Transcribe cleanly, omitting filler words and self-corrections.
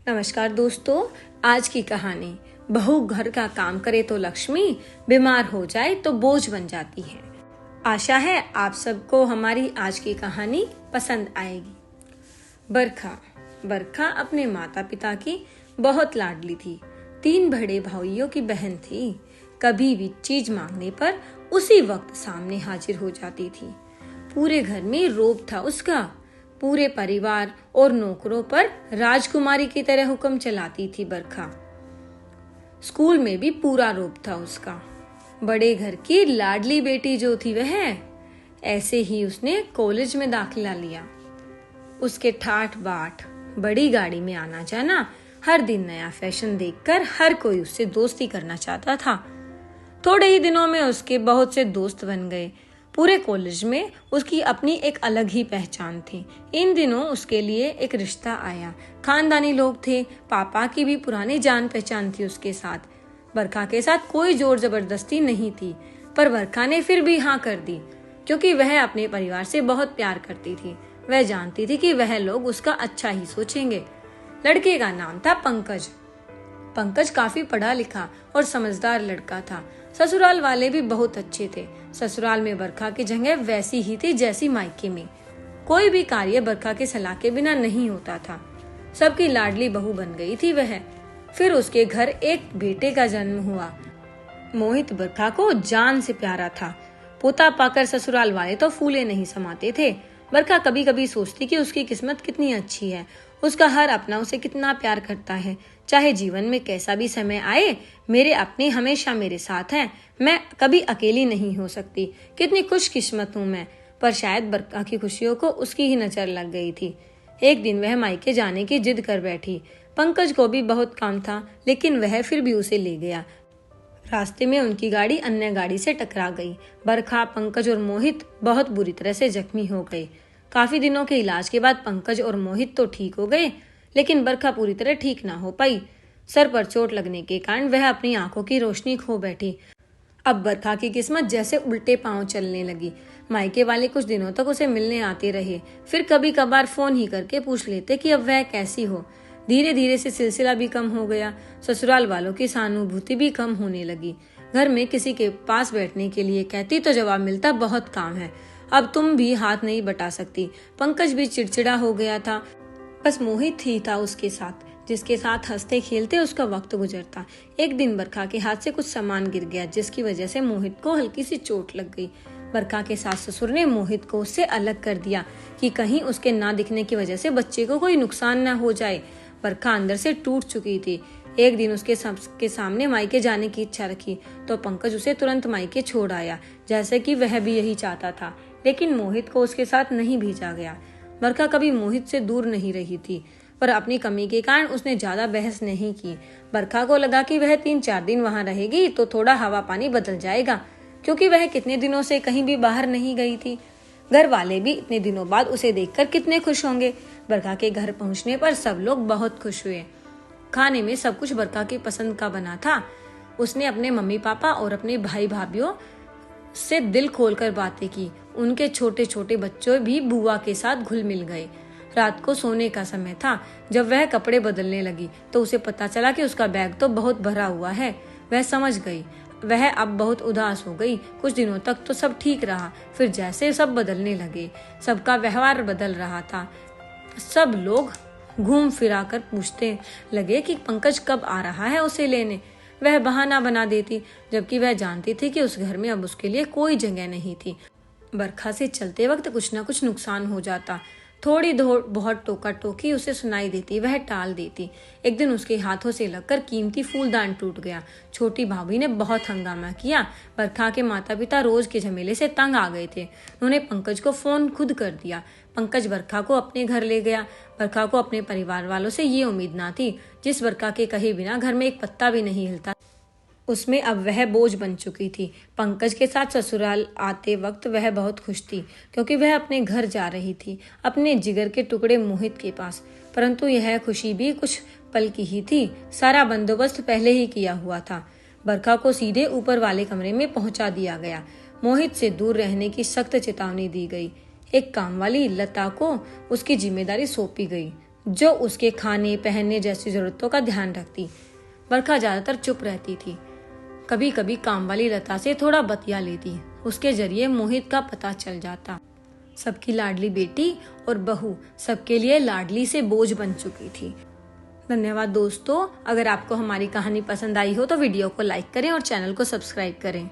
नमस्कार दोस्तों, आज की कहानी बहू घर का काम करे तो लक्ष्मी, बीमार हो जाए तो बोझ बन जाती है। आशा है आप सबको हमारी आज की कहानी पसंद आएगी। बरखा अपने माता पिता की बहुत लाडली थी। 3 बड़े भाइयों की बहन थी। कभी भी चीज मांगने पर उसी वक्त सामने हाजिर हो जाती थी। पूरे घर में रोब था उसका। पूरे परिवार और नौकरों पर राजकुमारी की तरह हुक्म चलाती थी बरखा। स्कूल में भी पूरा रोब था उसका। बड़े घर की लाडली बेटी जो थी वह, ऐसे ही उसने कॉलेज में दाखिला लिया। उसके ठाठ बाट, बड़ी गाड़ी में आना जाना, हर दिन नया फैशन देखकर हर कोई उससे दोस्ती करना चाहता था। थोड़े ही दिनों में उसके बहुत से दोस्त बन गए। पूरे कॉलेज में उसकी अपनी एक अलग ही पहचान थी। इन दिनों उसके लिए एक रिश्ता आया। खानदानी लोग थे। पापा की भी पुरानी जान पहचान थी उसके साथ। बरखा के साथ कोई जोर जबरदस्ती नहीं थी, पर बरखा ने फिर भी हाँ कर दी, क्योंकि वह अपने परिवार से बहुत प्यार करती थी। वह जानती थी कि वह लोग उसका अच्छा ही सोचेंगे। लड़के का नाम था पंकज। पंकज काफी पढ़ा लिखा और समझदार लड़का था। ससुराल वाले भी बहुत अच्छे थे। ससुराल में बरखा की जगह वैसी ही थी जैसी मायके में। कोई भी कार्य बरखा के सलाह के बिना नहीं होता था। सबकी लाडली बहू बन गई थी वह। फिर उसके घर एक बेटे का जन्म हुआ। मोहित बरखा को जान से प्यारा था। पोता पाकर ससुराल वाले तो फूले नहीं समाते थे। बरखा कभी कभी सोचती कि उसकी किस्मत कितनी अच्छी है। उसका हर अपना उसे कितना प्यार करता है। चाहे जीवन में कैसा भी समय आए, मेरे अपने हमेशा मेरे साथ हैं। मैं कभी अकेली नहीं हो सकती। कितनी खुशकिस्मत हूँ मैं। पर शायद बरखा की खुशियों को उसकी ही नजर लग गई थी। एक दिन वह मायके जाने की जिद कर बैठी। पंकज को भी बहुत काम था, लेकिन वह फिर भी उसे ले गया। रास्ते में उनकी गाड़ी अन्य गाड़ी से टकरा गई। बरखा, पंकज और मोहित बहुत बुरी तरह से जख्मी हो गए। काफी दिनों के इलाज के बाद पंकज और मोहित तो ठीक हो गए, लेकिन बरखा पूरी तरह ठीक ना हो पाई। सर पर चोट लगने के कारण वह अपनी आंखों की रोशनी खो बैठी। अब बरखा की किस्मत जैसे उल्टे पांव चलने लगी। मायके वाले कुछ दिनों तक उसे मिलने आते रहे, फिर कभी कभार फोन ही करके पूछ लेते कि अब वह कैसी हो। धीरे धीरे से सिलसिला भी कम हो गया। ससुराल वालों की सहानुभूति भी कम होने लगी। घर में किसी के पास बैठने के लिए कहती तो जवाब मिलता, बहुत काम है, अब तुम भी हाथ नहीं बटा सकती। पंकज भी चिड़चिड़ा हो गया था। बस मोहित ही था उसके साथ, जिसके साथ हंसते खेलते उसका वक्त गुजरता। एक दिन बरखा के हाथ से कुछ सामान गिर गया, जिसकी वजह से मोहित को हल्की सी चोट लग गई। बरखा के सास ससुर ने मोहित को उससे अलग कर दिया कि कहीं उसके ना दिखने की वजह से बच्चे को कोई नुकसान न हो जाए। बरखा अंदर से टूट चुकी थी। एक दिन उसके सबके सामने मायके जाने की इच्छा रखी तो पंकज उसे तुरंत मायके छोड़ आया, जैसे कि वह भी यही चाहता था। लेकिन मोहित को उसके साथ नहीं भेजा गया। बरखा कभी मोहित से दूर नहीं रही थी, पर अपनी कमी के कारण उसने ज्यादा बहस नहीं की। बरखा को लगा कि वह 3-4 दिन वहां रहेगी तो थोड़ा हवा पानी बदल जाएगा, क्योंकि वह कितने दिनों से कहीं भी बाहर नहीं गई थी। घर वाले भी इतने दिनों बाद उसे देखकर कितने खुश होंगे। बरखा के घर पहुंचने पर सब लोग बहुत खुश हुए। खाने में सब कुछ बरखा की पसंद का बना था। उसने अपने मम्मी पापा और अपने भाई भाभीियों से दिल खोलकर बातें की। उनके छोटे छोटे बच्चों भी बुआ के साथ घुल मिल गए। रात को सोने का समय था। जब वह कपड़े बदलने लगी तो उसे पता चला कि उसका बैग तो बहुत भरा हुआ है। वह समझ गई। वह अब बहुत उदास हो गई। कुछ दिनों तक तो सब ठीक रहा, फिर जैसे सब बदलने लगे, सबका व्यवहार बदल रहा था। सब लोग घूम फिरा कर पूछते लगे कि पंकज कब आ रहा है उसे लेने। वह बहाना बना देती, जबकि वह जानती थी कि उस घर में अब उसके लिए कोई जगह नहीं थी। बरखा से चलते वक्त कुछ न कुछ नुकसान हो जाता। थोड़ी बहुत टोका टोकी उसे सुनाई देती, वह टाल देती। एक दिन उसके हाथों से लगकर कीमती फूलदान टूट गया। छोटी भाभी ने बहुत हंगामा किया। बरखा के माता पिता रोज के झमेले से तंग आ गए थे। उन्होंने पंकज को फोन खुद कर दिया। पंकज बरखा को अपने घर ले गया। बरखा को अपने परिवार वालों से ये उम्मीद ना थी। जिस बरखा के कहे बिना घर में एक पत्ता भी नहीं हिलता, उसमें अब वह बोझ बन चुकी थी। पंकज के साथ ससुराल आते वक्त वह बहुत खुश थी, क्योंकि वह अपने घर जा रही थी, अपने जिगर के टुकड़े मोहित के पास। परंतु यह खुशी भी कुछ पल की ही थी। सारा बंदोबस्त पहले ही किया हुआ था। बरखा को सीधे ऊपर वाले कमरे में पहुंचा दिया गया। मोहित से दूर रहने की सख्त चेतावनी दी गई। एक कामवाली लता को उसकी जिम्मेदारी सौंपी गई, जो उसके खाने पहनने जैसी जरूरतों का ध्यान रखती। बरखा ज्यादातर चुप रहती थी। कभी कभी काम वाली लता से थोड़ा बतिया लेती। उसके जरिए मोहित का पता चल जाता। सबकी लाडली बेटी और बहू सबके लिए लाडली से बोझ बन चुकी थी। धन्यवाद दोस्तों। अगर आपको हमारी कहानी पसंद आई हो तो वीडियो को लाइक करें और चैनल को सब्सक्राइब करें।